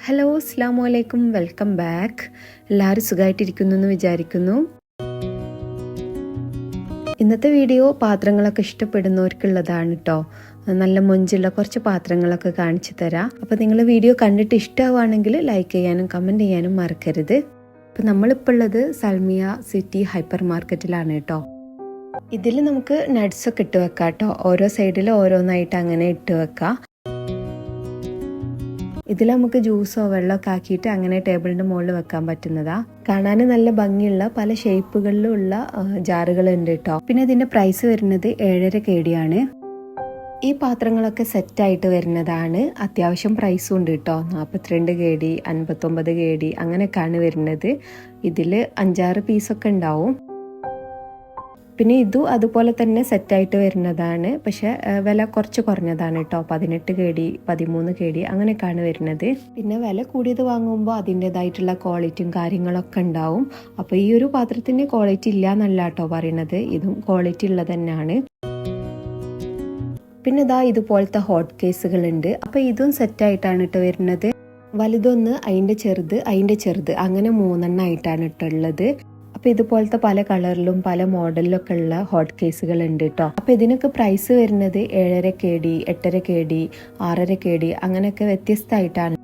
Hello, അസ്സലാമു അലൈക്കും, welcome back. എല്ലാവരും സുഖമായിട്ടിരിക്കുന്നു എന്ന് വിചാരിക്കുന്നു. ഇന്നത്തെ വീഡിയോ പാത്രങ്ങളൊക്കെ ഇഷ്ടപ്പെടുന്നവർക്കുള്ളതാണ് കേട്ടോ. നല്ല മൊഞ്ചുള്ള കുറച്ച് പാത്രങ്ങളൊക്കെ കാണിച്ചു തരാം. അപ്പോൾ നിങ്ങൾ വീഡിയോ കണ്ടിട്ട് ഇഷ്ടമാവുകയാണെങ്കിൽ ലൈക്ക് ചെയ്യാനും കമൻറ്റ് ചെയ്യാനും മറക്കരുത്. അപ്പോൾ നമ്മളിപ്പോൾ ഉള്ളത് സൽമിയ സിറ്റി ഹൈപ്പർ മാർക്കറ്റിലാണ് കേട്ടോ. ഇതിൽ നമുക്ക് നട്ട്സൊക്കെ ഇട്ട് വെക്കാം കേട്ടോ. ഓരോ സൈഡിൽ ഓരോന്നായിട്ട് അങ്ങനെ ഇട്ട് വെക്കാം. ഇതിൽ നമുക്ക് ജ്യൂസോ വെള്ളമൊക്കെ ആക്കിയിട്ട് അങ്ങനെ ടേബിളിൻ്റെ മുകളിൽ വെക്കാൻ പറ്റുന്നതാ. കാണാൻ നല്ല ഭംഗിയുള്ള പല ഷേപ്പുകളിലുള്ള ജാറുകളുണ്ട് കേട്ടോ. പിന്നെ ഇതിന്റെ പ്രൈസ് വരുന്നത് 7.5 KD ആണ്. ഈ പാത്രങ്ങളൊക്കെ സെറ്റായിട്ട് വരുന്നതാണ്. അത്യാവശ്യം പ്രൈസും ഉണ്ട് കേട്ടോ. 42 KD, 59 KD അങ്ങനെയൊക്കെയാണ് വരുന്നത്. ഇതിൽ 5-6 പീസൊക്കെ ഉണ്ടാവും. പിന്നെ ഇതും അതുപോലെ തന്നെ സെറ്റായിട്ട് വരുന്നതാണ്. പക്ഷെ വില കുറച്ച് കുറഞ്ഞതാണ് കേട്ടോ. 18 KD, 13 KD അങ്ങനെയൊക്കെയാണ് വരുന്നത്. പിന്നെ വില കൂടിയത് വാങ്ങുമ്പോൾ അതിൻ്റെതായിട്ടുള്ള ക്വാളിറ്റിയും കാര്യങ്ങളൊക്കെ ഉണ്ടാവും. അപ്പോൾ ഈ ഒരു പാത്രത്തിന് ക്വാളിറ്റി ഇല്ല എന്നല്ല കേട്ടോ പറയണത്. ഇതും ക്വാളിറ്റി ഉള്ളത് തന്നെയാണ്. പിന്നെ ഇതാ ഇതുപോലത്തെ ഹോട്ട് കേസുകളുണ്ട്. അപ്പോൾ ഇതും സെറ്റായിട്ടാണ് കേട്ടോ വരുന്നത്. വലുതൊന്ന്, അതിൻ്റെ ചെറുത് അങ്ങനെ 3 എണ്ണമായിട്ടാണ് ഇട്ടുള്ളത്. അപ്പോൾ ഇതുപോലത്തെ പല കളറിലും പല മോഡലിലും ഒക്കെ ഉള്ള ഹോട്ട് കേസുകൾ ഉണ്ട് കേട്ടോ. അപ്പോൾ ഇതിനൊക്കെ പ്രൈസ് വരുന്നത് 7.5 KD, 8.5 KD, 6.5 KD അങ്ങനെയൊക്കെ വ്യത്യസ്തമായിട്ടാണ്.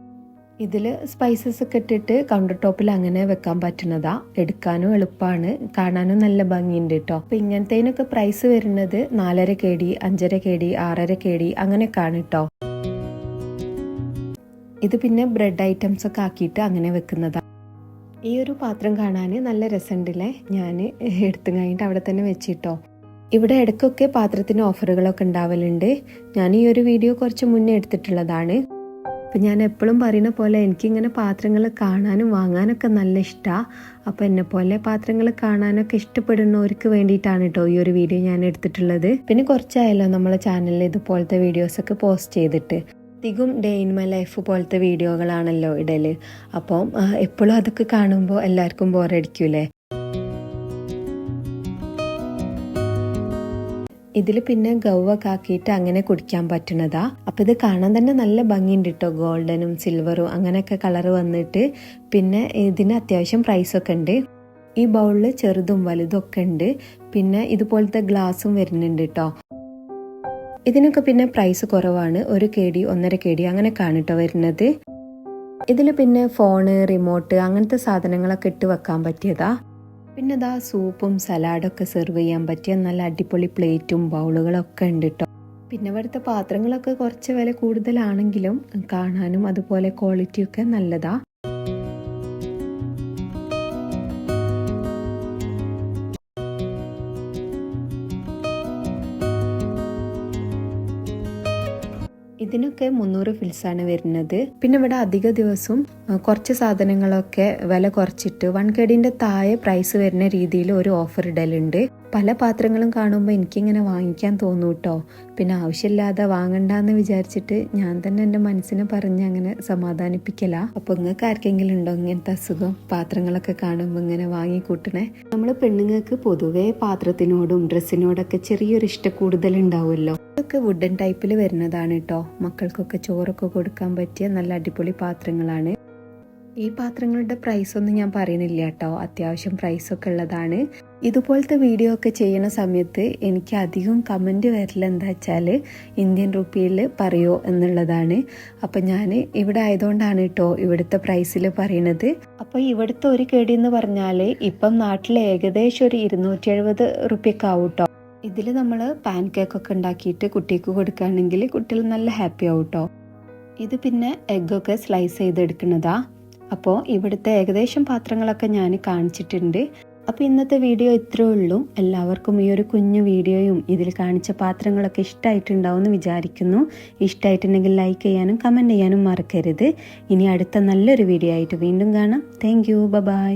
ഇതിൽ സ്പൈസസ് ഒക്കെ ഇട്ടിട്ട് കൗണ്ടർ ടോപ്പിൽ അങ്ങനെ വെക്കാൻ പറ്റുന്നതാ. എടുക്കാനും എളുപ്പമാണ്, കാണാനും നല്ല ഭംഗിയുണ്ട് കേട്ടോ. അപ്പോൾ ഇങ്ങനത്തേനൊക്കെ പ്രൈസ് വരുന്നത് 4.5 KD, 5.5 KD, 6.5 KD അങ്ങനെയൊക്കെയാണ് കേട്ടോ. ഇത് പിന്നെ ബ്രെഡ് ഐറ്റംസ് ഒക്കെ ആക്കിയിട്ട് അങ്ങനെ വെക്കുന്നതാ. ഈ ഒരു പാത്രം കാണാൻ നല്ല രസമുണ്ടല്ലേ. ഞാൻ എടുത്തു കഴിഞ്ഞിട്ട് അവിടെ തന്നെ വെച്ചിട്ടോ. ഇവിടെ ഇടയ്ക്കൊക്കെ പാത്രത്തിന് ഓഫറുകളൊക്കെ ഉണ്ടാവലുണ്ട്. ഞാൻ ഈ ഒരു വീഡിയോ കുറച്ച് മുന്നേ എടുത്തിട്ടുള്ളതാണ്. അപ്പം ഞാൻ എപ്പോഴും പറയുന്ന പോലെ എനിക്കിങ്ങനെ പാത്രങ്ങൾ കാണാനും വാങ്ങാനൊക്കെ നല്ല ഇഷ്ടമാണ്. അപ്പോൾ എന്നെപ്പോലെ പാത്രങ്ങൾ കാണാനൊക്കെ ഇഷ്ടപ്പെടുന്നവർക്ക് വേണ്ടിയിട്ടാണ് കേട്ടോ ഈ ഒരു വീഡിയോ ഞാൻ എടുത്തിട്ടുള്ളത്. പിന്നെ കുറച്ചായല്ലോ നമ്മളെ ചാനലിൽ ഇതുപോലത്തെ വീഡിയോസൊക്കെ പോസ്റ്റ് ചെയ്തിട്ട്. അധികം ഡേ ഇൻ മൈ ലൈഫ് പോലത്തെ വീഡിയോകളാണല്ലോ ഇടല്. അപ്പം എപ്പോഴും അതൊക്കെ കാണുമ്പോൾ എല്ലാവർക്കും ബോറടിക്കൂലേ. ഇതിൽ പിന്നെ ഗവ്വൊക്കെ ആക്കിയിട്ട് അങ്ങനെ കുടിക്കാൻ പറ്റുന്നതാ. അപ്പം ഇത് കാണാൻ തന്നെ നല്ല ഭംഗിയുണ്ട് കേട്ടോ. ഗോൾഡനും സിൽവറും അങ്ങനെയൊക്കെ കളർ വന്നിട്ട്. പിന്നെ ഇതിന് അത്യാവശ്യം പ്രൈസൊക്കെ ഉണ്ട്. ഈ ബൗളിൽ ചെറുതും വലുതും ഒക്കെ ഉണ്ട്. പിന്നെ ഇതുപോലത്തെ ഗ്ലാസും വരുന്നുണ്ട് കേട്ടോ. ഇതിനൊക്കെ പിന്നെ പ്രൈസ് കുറവാണ്. 1 KD, 1.5 KD അങ്ങനെയൊക്കെയാണ് കേട്ടോ വരുന്നത്. ഇതിൽ പിന്നെ ഫോണ്, റിമോട്ട് അങ്ങനത്തെ സാധനങ്ങളൊക്കെ ഇട്ട് വെക്കാൻ പറ്റിയതാ. പിന്നെ ഇതാ സൂപ്പും സലാഡൊക്കെ സെർവ് ചെയ്യാൻ പറ്റിയ നല്ല അടിപൊളി പ്ലേറ്റും ബൗളുകളൊക്കെ ഉണ്ട് കേട്ടോ. പിന്നെ ഇവിടുത്തെ പാത്രങ്ങളൊക്കെ കുറച്ച് വില കൂടുതലാണെങ്കിലും കാണാനും അതുപോലെ ക്വാളിറ്റിയൊക്കെ നല്ലതാ. ഇതിനൊക്കെ 300 ഫിൽസാണ് വരുന്നത്. പിന്നെ ഇവിടെ അധിക ദിവസവും കുറച്ച് സാധനങ്ങളൊക്കെ വില കുറച്ചിട്ട് 1 KDന്റെ താഴെ പ്രൈസ് വരുന്ന രീതിയിൽ ഒരു ഓഫർ ഇടലുണ്ട്. പല പാത്രങ്ങളും കാണുമ്പോൾ എനിക്കിങ്ങനെ വാങ്ങിക്കാൻ തോന്നും കേട്ടോ. പിന്നെ ആവശ്യമില്ലാതെ വാങ്ങണ്ടെന്ന് വിചാരിച്ചിട്ട് ഞാൻ തന്നെ എൻ്റെ മനസ്സിനെ പറഞ്ഞ് അങ്ങനെ സമാധാനിപ്പിക്കല. അപ്പോൾ നിങ്ങൾക്ക് ആർക്കെങ്കിലും ഉണ്ടോ ഇങ്ങനത്തെ അസുഖം? പാത്രങ്ങളൊക്കെ കാണുമ്പോൾ ഇങ്ങനെ വാങ്ങിക്കൂട്ടണേ. നമ്മൾ പെണ്ണുങ്ങൾക്ക് പൊതുവേ പാത്രത്തിനോടും ഡ്രസ്സിനോടൊക്കെ ചെറിയൊരു ഇഷ്ടക്കൂടുതൽ ഉണ്ടാവുമല്ലോ. ഇതൊക്കെ വുഡൻ ടൈപ്പിൽ വരുന്നതാണ് കേട്ടോ. മക്കൾക്കൊക്കെ ചോറൊക്കെ കൊടുക്കാൻ പറ്റിയ നല്ല അടിപൊളി പാത്രങ്ങളാണ്. ഈ പാത്രങ്ങളുടെ പ്രൈസ് ഒന്നും ഞാൻ പറയുന്നില്ല കേട്ടോ. അത്യാവശ്യം പ്രൈസൊക്കെ ഉള്ളതാണ്. ഇതുപോലത്തെ വീഡിയോ ഒക്കെ ചെയ്യുന്ന സമയത്ത് എനിക്ക് അധികം കമൻറ്റ് വരില്ല എന്താ വെച്ചാൽ ഇന്ത്യൻ റുപ്പിയിൽ പറയോ എന്നുള്ളതാണ്. അപ്പം ഞാൻ ഇവിടെ ആയതുകൊണ്ടാണ് കേട്ടോ ഇവിടുത്തെ പ്രൈസിൽ പറയണത്. അപ്പോൾ ഇവിടുത്തെ 1 KD എന്ന് പറഞ്ഞാൽ ഇപ്പം നാട്ടിൽ ഏകദേശം ഒരു 270 റുപ്യക്ക് ആവും കേട്ടോ. ഇതിൽ നമ്മൾ പാൻ കേക്കൊക്കെ ഉണ്ടാക്കിയിട്ട് കുട്ടിക്ക് കൊടുക്കുകയാണെങ്കിൽ കുട്ടികൾ നല്ല ഹാപ്പി ആവും കേട്ടോ. ഇത് പിന്നെ എഗ്ഗൊക്കെ സ്ലൈസ് ചെയ്തെടുക്കുന്നതാ. അപ്പോൾ ഇവിടുത്തെ ഏകദേശം പാത്രങ്ങളൊക്കെ ഞാൻ കാണിച്ചിട്ടുണ്ട്. അപ്പോൾ ഇന്നത്തെ വീഡിയോ ഇത്രേ ഉള്ളൂ. എല്ലാവർക്കും ഈ ഒരു കുഞ്ഞു വീഡിയോയും ഇതിൽ കാണിച്ച പാത്രങ്ങളൊക്കെ ഇഷ്ടമായിട്ടുണ്ടാവും എന്ന് വിചാരിക്കുന്നു. ഇഷ്ടമായിട്ടുണ്ടെങ്കിൽ ലൈക്ക് ചെയ്യാനും കമൻറ്റ് ചെയ്യാനും മറക്കരുത്. ഇനി അടുത്ത നല്ലൊരു വീഡിയോ ആയിട്ട് വീണ്ടും കാണാം. Thank you. ബൈ.